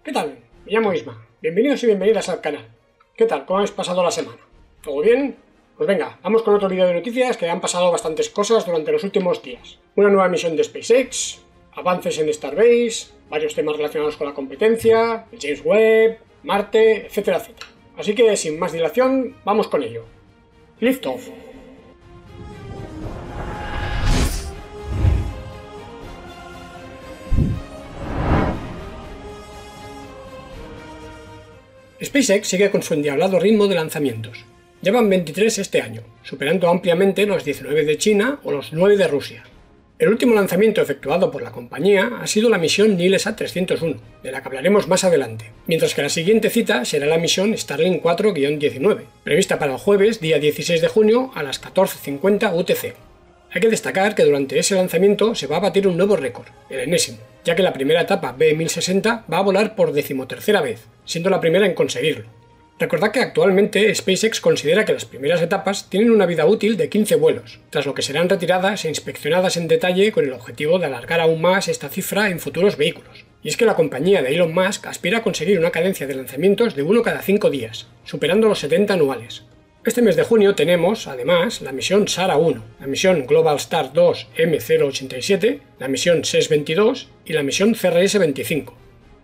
¿Qué tal? Me llamo Isma. Bienvenidos y bienvenidas al canal. ¿Qué tal? ¿Cómo habéis pasado la semana? ¿Todo bien? Pues venga, vamos con otro vídeo de noticias que han pasado bastantes cosas durante los últimos días. Una nueva misión de SpaceX, avances en Starbase, varios temas relacionados con la competencia, el James Webb, Marte, etcétera, etcétera. Así que sin más dilación, vamos con ello. Liftoff. SpaceX sigue con su endiablado ritmo de lanzamientos. Llevan 23 este año, superando ampliamente los 19 de China o los 9 de Rusia. El último lanzamiento efectuado por la compañía ha sido la misión NILESat 301, de la que hablaremos más adelante, mientras que la siguiente cita será la misión Starlink 4-19, prevista para el jueves, día 16 de junio a las 14:50 UTC. Hay que destacar que durante ese lanzamiento se va a batir un nuevo récord, el enésimo, ya que la primera etapa B1060 va a volar por 13ª vez, siendo la primera en conseguirlo. Recordad que actualmente SpaceX considera que las primeras etapas tienen una vida útil de 15 vuelos, tras lo que serán retiradas e inspeccionadas en detalle con el objetivo de alargar aún más esta cifra en futuros vehículos. Y es que la compañía de Elon Musk aspira a conseguir una cadencia de lanzamientos de uno cada 5 días, superando los 70 anuales. Este mes de junio tenemos, además, la misión SARA-1, la misión Global Star 2 M087, la misión SES-22 y la misión CRS-25.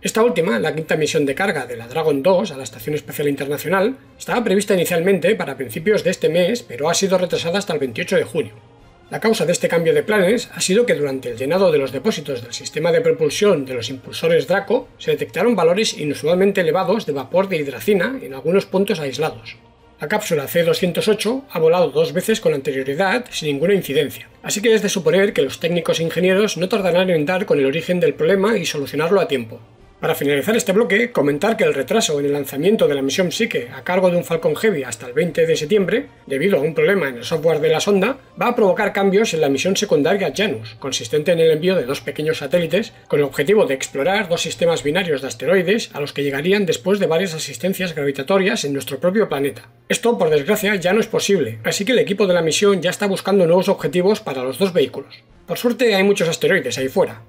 Esta última, la quinta misión de carga de la Dragon 2 a la Estación Espacial Internacional, estaba prevista inicialmente para principios de este mes, pero ha sido retrasada hasta el 28 de junio. La causa de este cambio de planes ha sido que durante el llenado de los depósitos del sistema de propulsión de los impulsores Draco se detectaron valores inusualmente elevados de vapor de hidracina en algunos puntos aislados. La cápsula C-208 ha volado 2 veces con anterioridad sin ninguna incidencia, así que es de suponer que los técnicos e ingenieros no tardarán en dar con el origen del problema y solucionarlo a tiempo. Para finalizar este bloque, comentar que el retraso en el lanzamiento de la misión Psyche a cargo de un Falcon Heavy hasta el 20 de septiembre, debido a un problema en el software de la sonda, va a provocar cambios en la misión secundaria Janus, consistente en el envío de 2 pequeños satélites con el objetivo de explorar 2 sistemas binarios de asteroides a los que llegarían después de varias asistencias gravitatorias en nuestro propio planeta. Esto, por desgracia, ya no es posible, así que el equipo de la misión ya está buscando nuevos objetivos para los 2 vehículos. Por suerte hay muchos asteroides ahí fuera.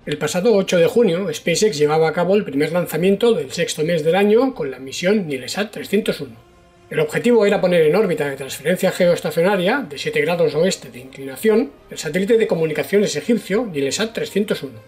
El pasado 8 de junio, SpaceX llevaba a cabo el primer lanzamiento del 6º mes del año con la misión NILESat 301. El objetivo era poner en órbita de transferencia geoestacionaria de 7 grados oeste de inclinación el satélite de comunicaciones egipcio NILESat 301.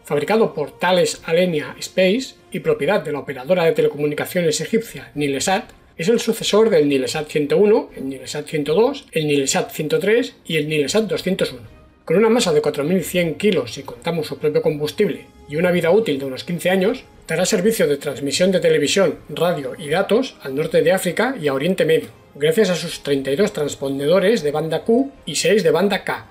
Fabricado por Thales Alenia Space y propiedad de la operadora de telecomunicaciones egipcia Nilesat, es el sucesor del NILESat 101, el NILESat 102, el NILESat 103 y el NILESat 201. Con una masa de 4.100 kilos si contamos su propio combustible y una vida útil de unos 15 años, dará servicio de transmisión de televisión, radio y datos al norte de África y a Oriente Medio, gracias a sus 32 transpondedores de banda Q y 6 de banda K.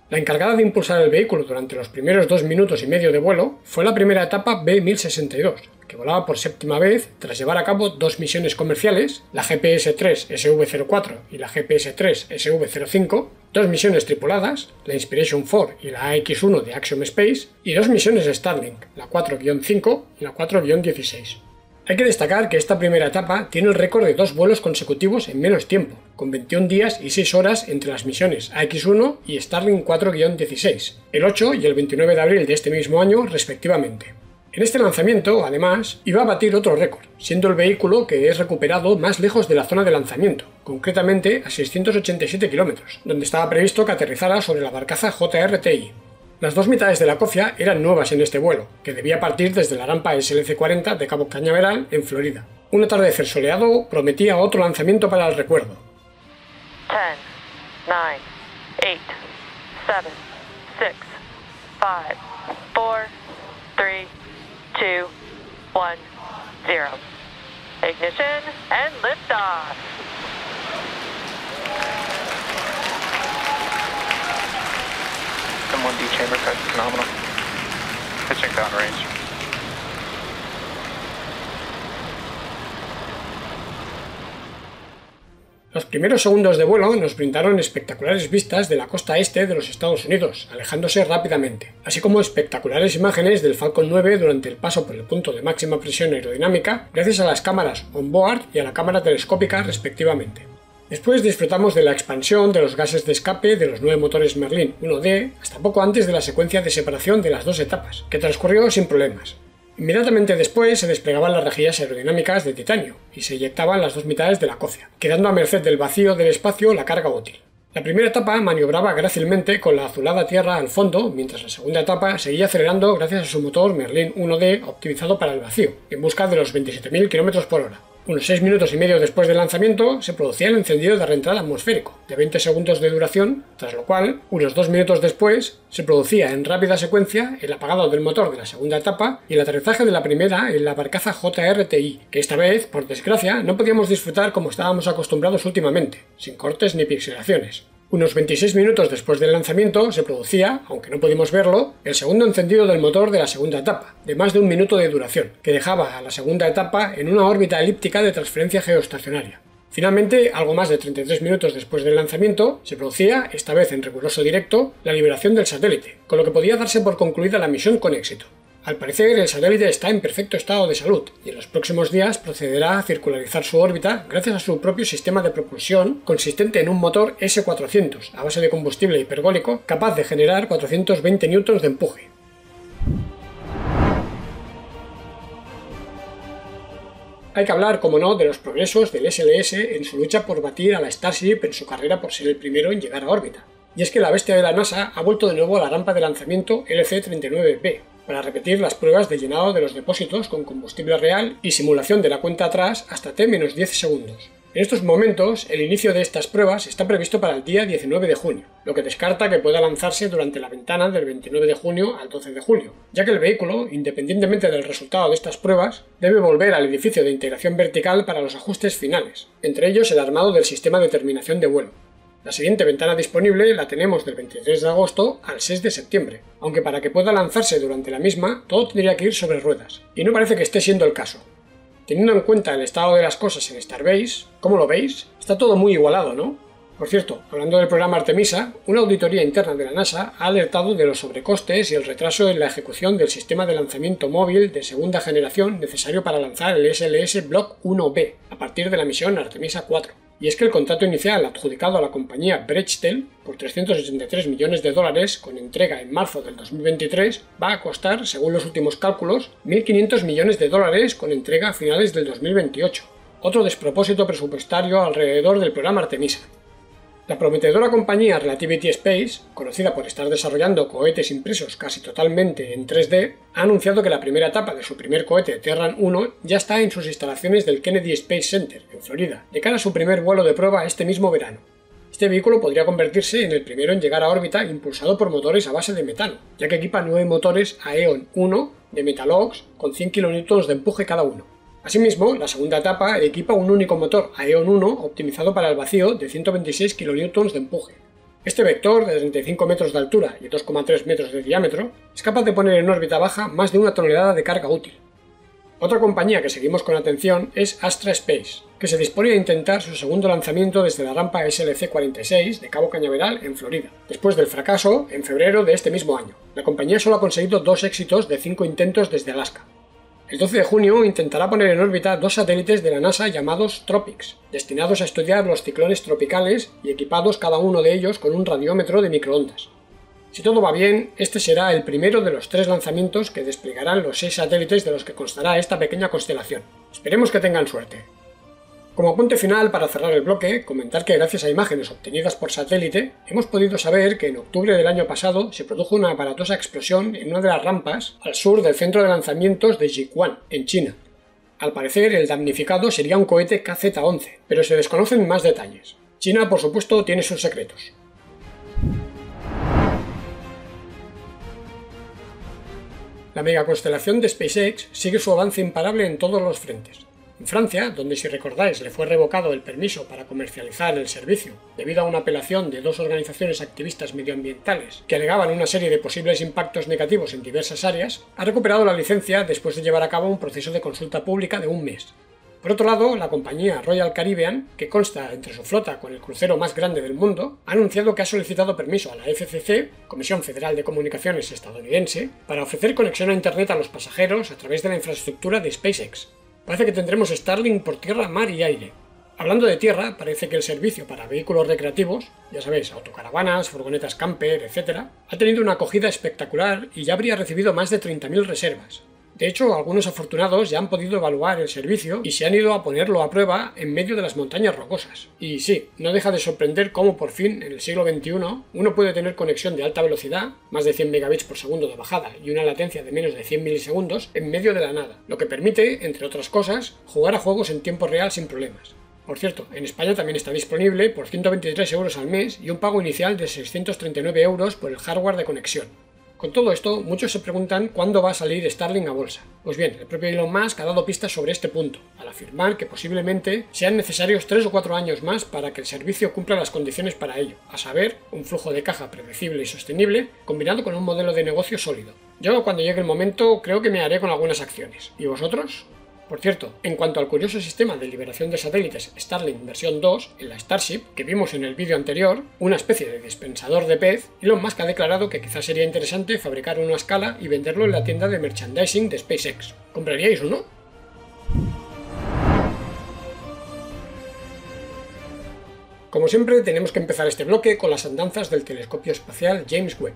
La encargada de impulsar el vehículo durante los primeros 2 minutos y medio de vuelo fue la primera etapa B1062, que volaba por 7ª vez tras llevar a cabo 2 misiones comerciales, la GPS-3 SV-04 y la GPS-3 SV-05, 2 misiones tripuladas, la Inspiration 4 y la AX-1 de Axiom Space, y 2 misiones Starlink, la 4-5 y la 4-16. Hay que destacar que esta primera etapa tiene el récord de 2 vuelos consecutivos en menos tiempo, con 21 días y 6 horas entre las misiones AX-1 y Starlink 4-16, el 8 y el 29 de abril de este mismo año respectivamente. En este lanzamiento, además, iba a batir otro récord, siendo el vehículo que es recuperado más lejos de la zona de lanzamiento, concretamente a 687 kilómetros, donde estaba previsto que aterrizara sobre la barcaza JRTI. Las 2 mitades de la cofia eran nuevas en este vuelo, que debía partir desde la rampa SLC-40 de Cabo Cañaveral, en Florida. Un atardecer soleado prometía otro lanzamiento para el recuerdo. 10, 9, 8, 7, 6, 5, 4, 3, 2, 1, 0. Ignition and liftoff. M1D chamber press is phenomenal. Pitching downrange. Los primeros segundos de vuelo nos brindaron espectaculares vistas de la costa este de los Estados Unidos, alejándose rápidamente, así como espectaculares imágenes del Falcon 9 durante el paso por el punto de máxima presión aerodinámica gracias a las cámaras on-board y a la cámara telescópica respectivamente. Después disfrutamos de la expansión de los gases de escape de los 9 motores Merlin 1D hasta poco antes de la secuencia de separación de las 2 etapas, que transcurrió sin problemas. Inmediatamente después se desplegaban las rejillas aerodinámicas de titanio y se eyectaban las 2 mitades de la cócea, quedando a merced del vacío del espacio la carga útil. La primera etapa maniobraba grácilmente con la azulada tierra al fondo, mientras la segunda etapa seguía acelerando gracias a su motor Merlin 1D optimizado para el vacío, en busca de los 27.000 km/h. Unos 6 minutos y medio después del lanzamiento se producía el encendido de reentrada atmosférico, de 20 segundos de duración, tras lo cual, unos 2 minutos después, se producía en rápida secuencia el apagado del motor de la segunda etapa y el aterrizaje de la primera en la barcaza JRTI, que esta vez, por desgracia, no podíamos disfrutar como estábamos acostumbrados últimamente, sin cortes ni pixelaciones. Unos 26 minutos después del lanzamiento se producía, aunque no pudimos verlo, el segundo encendido del motor de la segunda etapa, de más de 1 minuto de duración, que dejaba a la segunda etapa en una órbita elíptica de transferencia geoestacionaria. Finalmente, algo más de 33 minutos después del lanzamiento, se producía, esta vez en riguroso directo, la liberación del satélite, con lo que podía darse por concluida la misión con éxito. Al parecer, el satélite está en perfecto estado de salud y en los próximos días procederá a circularizar su órbita gracias a su propio sistema de propulsión consistente en un motor S400 a base de combustible hipergólico capaz de generar 420 newtons de empuje. Hay que hablar, como no, de los progresos del SLS en su lucha por batir a la Starship en su carrera por ser el primero en llegar a órbita. Y es que la bestia de la NASA ha vuelto de nuevo a la rampa de lanzamiento LC-39B, para repetir las pruebas de llenado de los depósitos con combustible real y simulación de la cuenta atrás hasta T-10 segundos. En estos momentos, el inicio de estas pruebas está previsto para el día 19 de junio, lo que descarta que pueda lanzarse durante la ventana del 29 de junio al 12 de julio, ya que el vehículo, independientemente del resultado de estas pruebas, debe volver al edificio de integración vertical para los ajustes finales, entre ellos el armado del sistema de terminación de vuelo. La siguiente ventana disponible la tenemos del 23 de agosto al 6 de septiembre, aunque para que pueda lanzarse durante la misma todo tendría que ir sobre ruedas, y no parece que esté siendo el caso. Teniendo en cuenta el estado de las cosas en Starbase, ¿cómo lo veis? Está todo muy igualado, ¿no? Por cierto, hablando del programa Artemisa, una auditoría interna de la NASA ha alertado de los sobrecostes y el retraso en la ejecución del sistema de lanzamiento móvil de segunda generación necesario para lanzar el SLS Block 1B a partir de la misión Artemisa 4. Y es que el contrato inicial adjudicado a la compañía Bechtel por $383 millones con entrega en marzo del 2023 va a costar, según los últimos cálculos, $1.500 millones con entrega a finales del 2028. Otro despropósito presupuestario alrededor del programa Artemisa. La prometedora compañía Relativity Space, conocida por estar desarrollando cohetes impresos casi totalmente en 3D, ha anunciado que la primera etapa de su primer cohete Terran 1 ya está en sus instalaciones del Kennedy Space Center, en Florida, de cara a su primer vuelo de prueba este mismo verano. Este vehículo podría convertirse en el primero en llegar a órbita impulsado por motores a base de metano, ya que equipa 9 motores Aeon 1 de Metalox con 100 kN de empuje cada uno. Asimismo, la segunda etapa equipa un único motor Aeon 1 optimizado para el vacío de 126 kN de empuje. Este vector, de 35 metros de altura y 2,3 metros de diámetro, es capaz de poner en órbita baja más de 1 tonelada de carga útil. Otra compañía que seguimos con atención es Astra Space, que se dispone a intentar su segundo lanzamiento desde la rampa SLC-46 de Cabo Cañaveral en Florida, después del fracaso en febrero de este mismo año. La compañía solo ha conseguido 2 éxitos de 5 intentos desde Alaska. El 12 de junio intentará poner en órbita 2 satélites de la NASA llamados TROPICS, destinados a estudiar los ciclones tropicales y equipados cada uno de ellos con un radiómetro de microondas. Si todo va bien, este será el primero de los 3 lanzamientos que desplegarán los 6 satélites de los que constará esta pequeña constelación. Esperemos que tengan suerte. Como apunte final para cerrar el bloque, comentar que gracias a imágenes obtenidas por satélite, hemos podido saber que en octubre del año pasado se produjo una aparatosa explosión en una de las rampas al sur del centro de lanzamientos de Jiuquan, en China. Al parecer, el damnificado sería un cohete KZ-11, pero se desconocen más detalles. China, por supuesto, tiene sus secretos. La megaconstelación de SpaceX sigue su avance imparable en todos los frentes. En Francia, donde si recordáis le fue revocado el permiso para comercializar el servicio debido a una apelación de 2 organizaciones activistas medioambientales que alegaban una serie de posibles impactos negativos en diversas áreas, ha recuperado la licencia después de llevar a cabo un proceso de consulta pública de 1 mes. Por otro lado, la compañía Royal Caribbean, que consta entre su flota con el crucero más grande del mundo, ha anunciado que ha solicitado permiso a la FCC, Comisión Federal de Comunicaciones estadounidense, para ofrecer conexión a Internet a los pasajeros a través de la infraestructura de SpaceX. Parece que tendremos Starlink por tierra, mar y aire. Hablando de tierra, parece que el servicio para vehículos recreativos, ya sabéis, autocaravanas, furgonetas camper, etc., ha tenido una acogida espectacular y ya habría recibido más de 30.000 reservas. De hecho, algunos afortunados ya han podido evaluar el servicio y se han ido a ponerlo a prueba en medio de las montañas rocosas. Y sí, no deja de sorprender cómo por fin, en el siglo XXI, uno puede tener conexión de alta velocidad, más de 100 megabits por segundo de bajada y una latencia de menos de 100 milisegundos en medio de la nada, lo que permite, entre otras cosas, jugar a juegos en tiempo real sin problemas. Por cierto, en España también está disponible por 123 euros al mes y un pago inicial de 639 euros por el hardware de conexión. Con todo esto, muchos se preguntan cuándo va a salir Starlink a bolsa. Pues bien, el propio Elon Musk ha dado pistas sobre este punto, al afirmar que posiblemente sean necesarios 3 o 4 años más para que el servicio cumpla las condiciones para ello, a saber, un flujo de caja predecible y sostenible, combinado con un modelo de negocio sólido. Yo, cuando llegue el momento, creo que me haré con algunas acciones. ¿Y vosotros? Por cierto, en cuanto al curioso sistema de liberación de satélites Starlink versión 2 en la Starship, que vimos en el vídeo anterior, una especie de dispensador de pez, Elon Musk ha declarado que quizás sería interesante fabricar uno a escala y venderlo en la tienda de merchandising de SpaceX. ¿Compraríais uno? Como siempre, tenemos que empezar este bloque con las andanzas del telescopio espacial James Webb.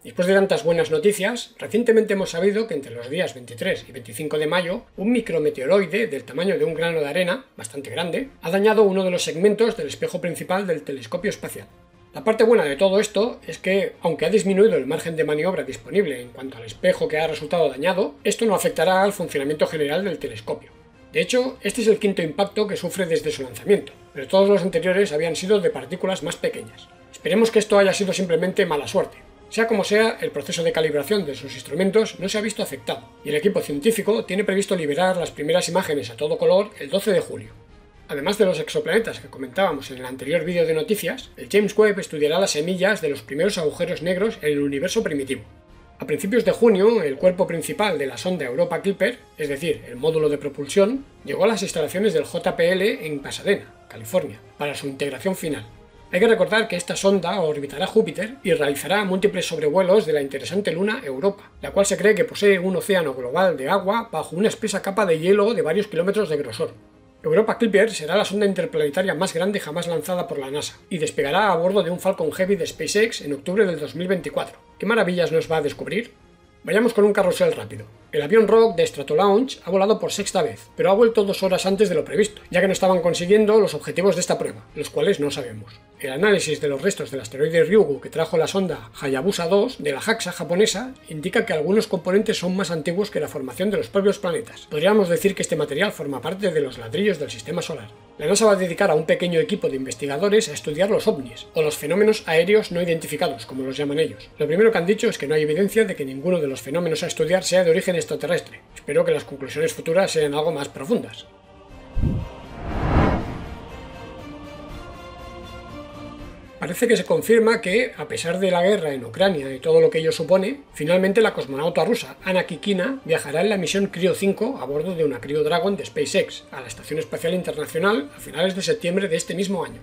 Después de tantas buenas noticias, recientemente hemos sabido que entre los días 23 y 25 de mayo, un micrometeoroide del tamaño de un grano de arena, bastante grande, ha dañado uno de los segmentos del espejo principal del telescopio espacial. La parte buena de todo esto es que, aunque ha disminuido el margen de maniobra disponible en cuanto al espejo que ha resultado dañado, esto no afectará al funcionamiento general del telescopio. De hecho, este es el quinto impacto que sufre desde su lanzamiento, pero todos los anteriores habían sido de partículas más pequeñas. Esperemos que esto haya sido simplemente mala suerte. Sea como sea, el proceso de calibración de sus instrumentos no se ha visto afectado, y el equipo científico tiene previsto liberar las primeras imágenes a todo color el 12 de julio. Además de los exoplanetas que comentábamos en el anterior vídeo de noticias, el James Webb estudiará las semillas de los primeros agujeros negros en el universo primitivo. A principios de junio, el cuerpo principal de la sonda Europa Clipper, es decir, el módulo de propulsión, llegó a las instalaciones del JPL en Pasadena, California, para su integración final. Hay que recordar que esta sonda orbitará Júpiter y realizará múltiples sobrevuelos de la interesante luna Europa, la cual se cree que posee un océano global de agua bajo una espesa capa de hielo de varios kilómetros de grosor. Europa Clipper será la sonda interplanetaria más grande jamás lanzada por la NASA y despegará a bordo de un Falcon Heavy de SpaceX en octubre del 2024. ¿Qué maravillas nos va a descubrir? Vayamos con un carrusel rápido. El avión Rock de Stratolaunch ha volado por sexta vez, pero ha vuelto 2 horas antes de lo previsto, ya que no estaban consiguiendo los objetivos de esta prueba, los cuales no sabemos. El análisis de los restos del asteroide Ryugu que trajo la sonda Hayabusa 2 de la JAXA japonesa indica que algunos componentes son más antiguos que la formación de los propios planetas. Podríamos decir que este material forma parte de los ladrillos del sistema solar. La NASA va a dedicar a un pequeño equipo de investigadores a estudiar los ovnis, o los fenómenos aéreos no identificados, como los llaman ellos. Lo primero que han dicho es que no hay evidencia de que ninguno de los fenómenos a estudiar sea de origen extraterrestre. Espero que las conclusiones futuras sean algo más profundas. Parece que se confirma que, a pesar de la guerra en Ucrania y todo lo que ello supone, finalmente la cosmonauta rusa Anna Kikina viajará en la misión Cryo 5 a bordo de una Crew Dragon de SpaceX a la Estación Espacial Internacional a finales de septiembre de este mismo año.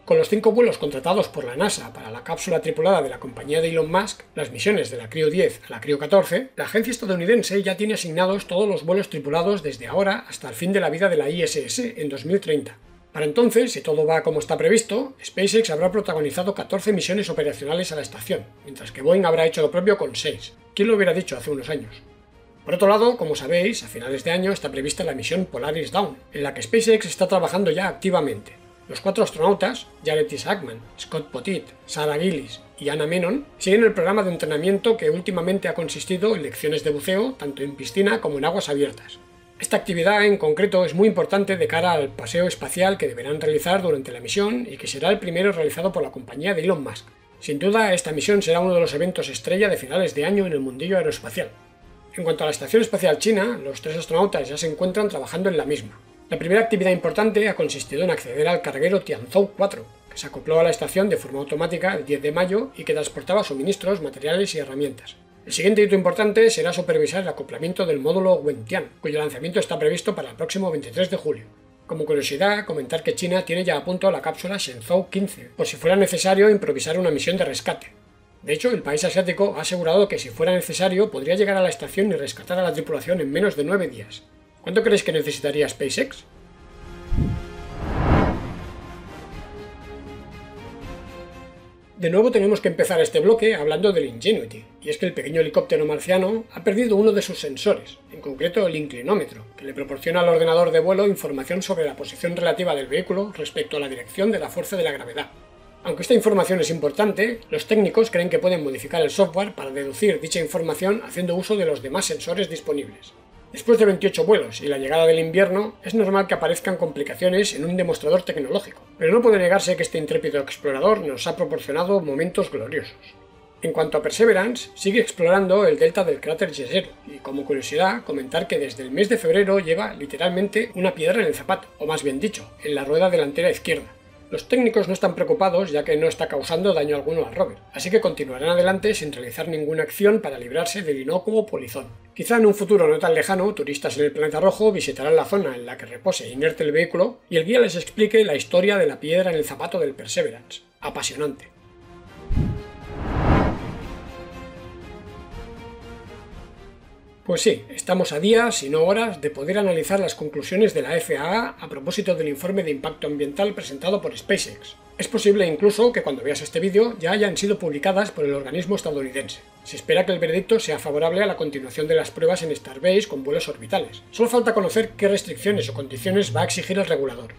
Con los 5 vuelos contratados por la NASA para la cápsula tripulada de la compañía de Elon Musk, las misiones de la Cryo 10 a la Cryo 14, la agencia estadounidense ya tiene asignados todos los vuelos tripulados desde ahora hasta el fin de la vida de la ISS en 2030. Para entonces, si todo va como está previsto, SpaceX habrá protagonizado 14 misiones operacionales a la estación, mientras que Boeing habrá hecho lo propio con 6. ¿Quién lo hubiera dicho hace unos años? Por otro lado, como sabéis, a finales de año está prevista la misión Polaris Dawn, en la que SpaceX está trabajando ya activamente. Los 4 astronautas, Jared Isaacman, Scott Pottit, Sarah Gillis y Anna Menon, siguen el programa de entrenamiento que últimamente ha consistido en lecciones de buceo tanto en piscina como en aguas abiertas. Esta actividad en concreto es muy importante de cara al paseo espacial que deberán realizar durante la misión y que será el primero realizado por la compañía de Elon Musk. Sin duda, esta misión será uno de los eventos estrella de finales de año en el mundillo aeroespacial. En cuanto a la Estación Espacial China, los 3 astronautas ya se encuentran trabajando en la misma. La primera actividad importante ha consistido en acceder al carguero Tianzhou 4, que se acopló a la estación de forma automática el 10 de mayo y que transportaba suministros, materiales y herramientas. El siguiente hito importante será supervisar el acoplamiento del módulo Wentian, cuyo lanzamiento está previsto para el próximo 23 de julio. Como curiosidad, comentar que China tiene ya a punto la cápsula Shenzhou 15, por si fuera necesario improvisar una misión de rescate. De hecho, el país asiático ha asegurado que si fuera necesario podría llegar a la estación y rescatar a la tripulación en menos de 9 días. ¿Cuánto creéis que necesitaría SpaceX? De nuevo tenemos que empezar este bloque hablando del Ingenuity, y es que el pequeño helicóptero marciano ha perdido uno de sus sensores, en concreto el inclinómetro, que le proporciona al ordenador de vuelo información sobre la posición relativa del vehículo respecto a la dirección de la fuerza de la gravedad. Aunque esta información es importante, los técnicos creen que pueden modificar el software para deducir dicha información haciendo uso de los demás sensores disponibles. Después de 28 vuelos y la llegada del invierno, es normal que aparezcan complicaciones en un demostrador tecnológico, pero no puede negarse que este intrépido explorador nos ha proporcionado momentos gloriosos. En cuanto a Perseverance, sigue explorando el delta del cráter Jezero, y como curiosidad, comentar que desde el mes de febrero lleva literalmente una piedra en el zapato, o más bien dicho, en la rueda delantera izquierda. Los técnicos no están preocupados ya que no está causando daño alguno al rover, así que continuarán adelante sin realizar ninguna acción para librarse del inocuo polizón. Quizá en un futuro no tan lejano, turistas en el planeta rojo visitarán la zona en la que repose inerte el vehículo y el guía les explique la historia de la piedra en el zapato del Perseverance. Apasionante. Pues sí, estamos a días, si no horas, de poder analizar las conclusiones de la FAA a propósito del informe de impacto ambiental presentado por SpaceX. Es posible incluso que cuando veas este vídeo ya hayan sido publicadas por el organismo estadounidense. Se espera que el veredicto sea favorable a la continuación de las pruebas en Starbase con vuelos orbitales. Solo falta conocer qué restricciones o condiciones va a exigir el regulador.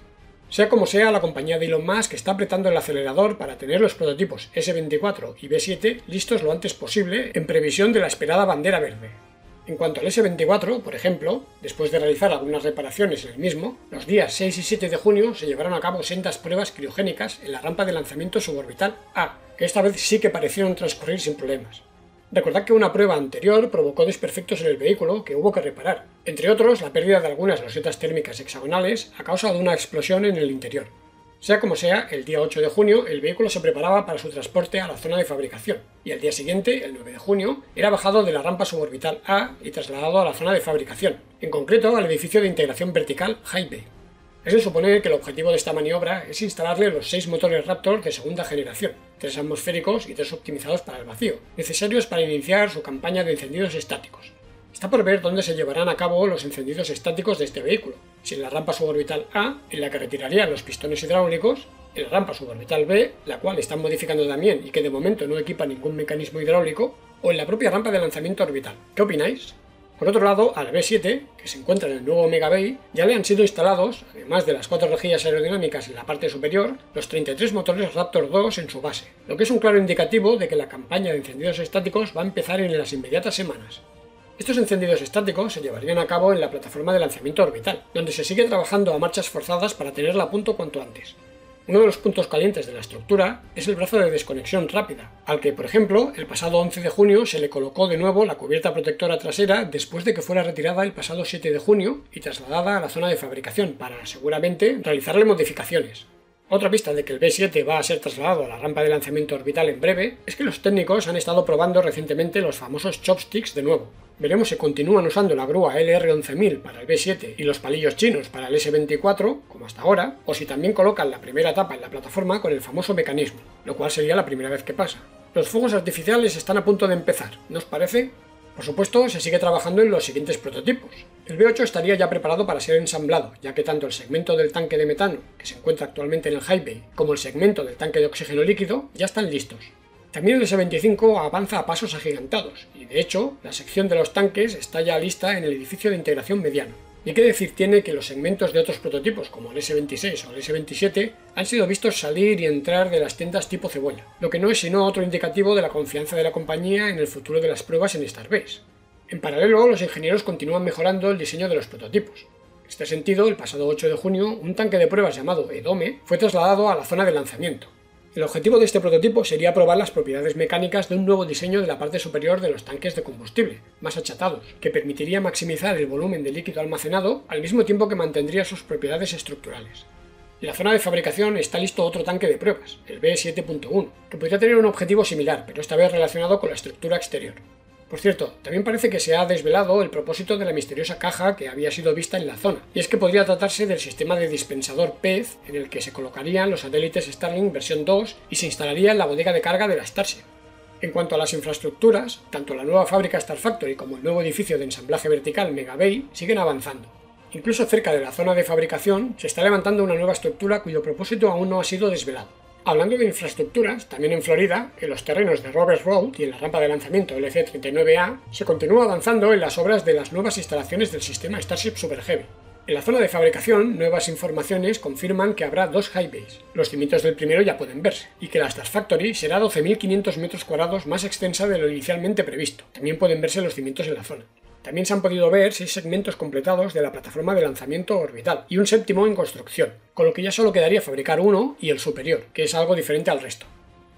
Sea como sea, la compañía de Elon Musk está apretando el acelerador para tener los prototipos S-24 y B-7 listos lo antes posible en previsión de la esperada bandera verde. En cuanto al S-24, por ejemplo, después de realizar algunas reparaciones en el mismo, los días 6 y 7 de junio se llevaron a cabo sendas pruebas criogénicas en la rampa de lanzamiento suborbital A, que esta vez sí que parecieron transcurrir sin problemas. Recordad que una prueba anterior provocó desperfectos en el vehículo que hubo que reparar, entre otros la pérdida de algunas losetas térmicas hexagonales a causa de una explosión en el interior. Sea como sea, el día 8 de junio el vehículo se preparaba para su transporte a la zona de fabricación, y al día siguiente, el 9 de junio, era bajado de la rampa suborbital A y trasladado a la zona de fabricación, en concreto al edificio de integración vertical High Bay. Es de suponer que el objetivo de esta maniobra es instalarle los 6 motores Raptor de segunda generación, 3 atmosféricos y 3 optimizados para el vacío, necesarios para iniciar su campaña de encendidos estáticos. Está por ver dónde se llevarán a cabo los encendidos estáticos de este vehículo, si en la rampa suborbital A, en la que retirarían los pistones hidráulicos, en la rampa suborbital B, la cual están modificando también y que de momento no equipa ningún mecanismo hidráulico, o en la propia rampa de lanzamiento orbital. ¿Qué opináis? Por otro lado, al B-7, que se encuentra en el nuevo Omega Bay, ya le han sido instalados, además de las 4 rejillas aerodinámicas en la parte superior, los 33 motores Raptor 2 en su base, lo que es un claro indicativo de que la campaña de encendidos estáticos va a empezar en las inmediatas semanas. Estos encendidos estáticos se llevarían a cabo en la plataforma de lanzamiento orbital, donde se sigue trabajando a marchas forzadas para tenerla a punto cuanto antes. Uno de los puntos calientes de la estructura es el brazo de desconexión rápida, al que, por ejemplo, el pasado 11 de junio se le colocó de nuevo la cubierta protectora trasera después de que fuera retirada el pasado 7 de junio y trasladada a la zona de fabricación para, seguramente, realizarle modificaciones. Otra pista de que el B-7 va a ser trasladado a la rampa de lanzamiento orbital en breve es que los técnicos han estado probando recientemente los famosos chopsticks de nuevo. Veremos si continúan usando la grúa LR-11000 para el B-7 y los palillos chinos para el S-24, como hasta ahora, o si también colocan la primera etapa en la plataforma con el famoso mecanismo, lo cual sería la primera vez que pasa. Los fuegos artificiales están a punto de empezar, ¿no os parece? Por supuesto, se sigue trabajando en los siguientes prototipos. El B-8 estaría ya preparado para ser ensamblado, ya que tanto el segmento del tanque de metano, que se encuentra actualmente en el High Bay, como el segmento del tanque de oxígeno líquido ya están listos. También el S-25 avanza a pasos agigantados, y de hecho, la sección de los tanques está ya lista en el edificio de integración mediano. Y qué decir tiene que los segmentos de otros prototipos, como el S-26 o el S-27, han sido vistos salir y entrar de las tiendas tipo cebolla, lo que no es sino otro indicativo de la confianza de la compañía en el futuro de las pruebas en Starbase. En paralelo, los ingenieros continúan mejorando el diseño de los prototipos. En este sentido, el pasado 8 de junio, un tanque de pruebas llamado Edome fue trasladado a la zona de lanzamiento. El objetivo de este prototipo sería probar las propiedades mecánicas de un nuevo diseño de la parte superior de los tanques de combustible, más achatados, que permitiría maximizar el volumen de líquido almacenado al mismo tiempo que mantendría sus propiedades estructurales. En la zona de fabricación está listo otro tanque de pruebas, el B-7.1, que podría tener un objetivo similar, pero esta vez relacionado con la estructura exterior. Por cierto, también parece que se ha desvelado el propósito de la misteriosa caja que había sido vista en la zona, y es que podría tratarse del sistema de dispensador PEZ en el que se colocarían los satélites Starlink versión 2 y se instalaría en la bodega de carga de la Starship. En cuanto a las infraestructuras, tanto la nueva fábrica Star Factory como el nuevo edificio de ensamblaje vertical Mega Bay siguen avanzando. Incluso cerca de la zona de fabricación se está levantando una nueva estructura cuyo propósito aún no ha sido desvelado. Hablando de infraestructuras, también en Florida, en los terrenos de Roberts Road y en la rampa de lanzamiento LC-39A, se continúa avanzando en las obras de las nuevas instalaciones del sistema Starship Super Heavy. En la zona de fabricación, nuevas informaciones confirman que habrá 2 high bays. Los cimientos del primero ya pueden verse, y que la Star Factory será 12.500 metros cuadrados más extensa de lo inicialmente previsto. También pueden verse los cimientos en la zona. También se han podido ver 6 segmentos completados de la plataforma de lanzamiento orbital y un 7º en construcción, con lo que ya solo quedaría fabricar uno y el superior, que es algo diferente al resto.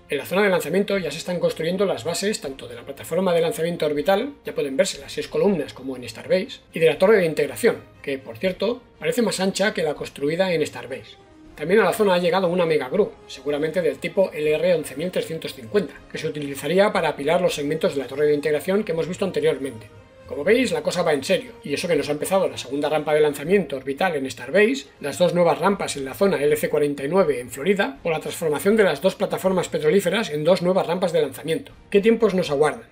En la zona de lanzamiento ya se están construyendo las bases tanto de la plataforma de lanzamiento orbital, ya pueden verse las 6 columnas como en Starbase, y de la torre de integración, que, por cierto, parece más ancha que la construida en Starbase. También a la zona ha llegado una Mega Grue, seguramente del tipo LR11350, que se utilizaría para apilar los segmentos de la torre de integración que hemos visto anteriormente. Como veis, la cosa va en serio, y eso que nos ha empezado la segunda rampa de lanzamiento orbital en Starbase, las 2 nuevas rampas en la zona LC-49 en Florida, o la transformación de las 2 plataformas petrolíferas en 2 nuevas rampas de lanzamiento. ¿Qué tiempos nos aguardan?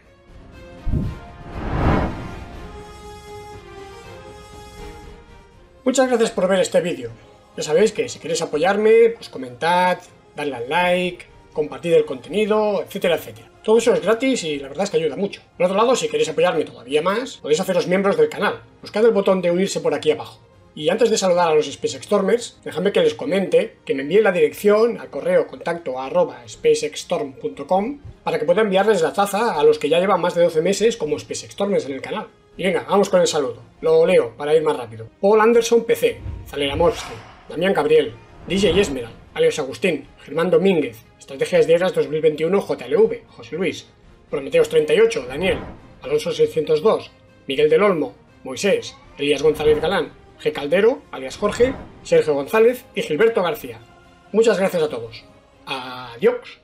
Muchas gracias por ver este vídeo. Ya sabéis que si queréis apoyarme, pues comentad, dadle al like, compartid el contenido, etcétera, etcétera. Todo eso es gratis y la verdad es que ayuda mucho. Por otro lado, si queréis apoyarme todavía más, podéis haceros miembros del canal. Buscad el botón de unirse por aquí abajo. Y antes de saludar a los SpaceXstormers, dejadme que les comente que me envíen la dirección al correo contacto@spacexstorm.com para que pueda enviarles la taza a los que ya llevan más de 12 meses como SpaceXstormers en el canal. Y venga, vamos con el saludo. Lo leo para ir más rápido. Paul Anderson PC, Zaleramovsky, Damián Gabriel, DJ Esmeralda, Alex Agustín, Germán Domínguez, Estrategias Diarias 2021 JLV, José Luis, Prometeos 38, Daniel, Alonso 602, Miguel del Olmo, Moisés, Elías González Galán, G. Caldero, alias Jorge, Sergio González y Gilberto García. Muchas gracias a todos. Adiós.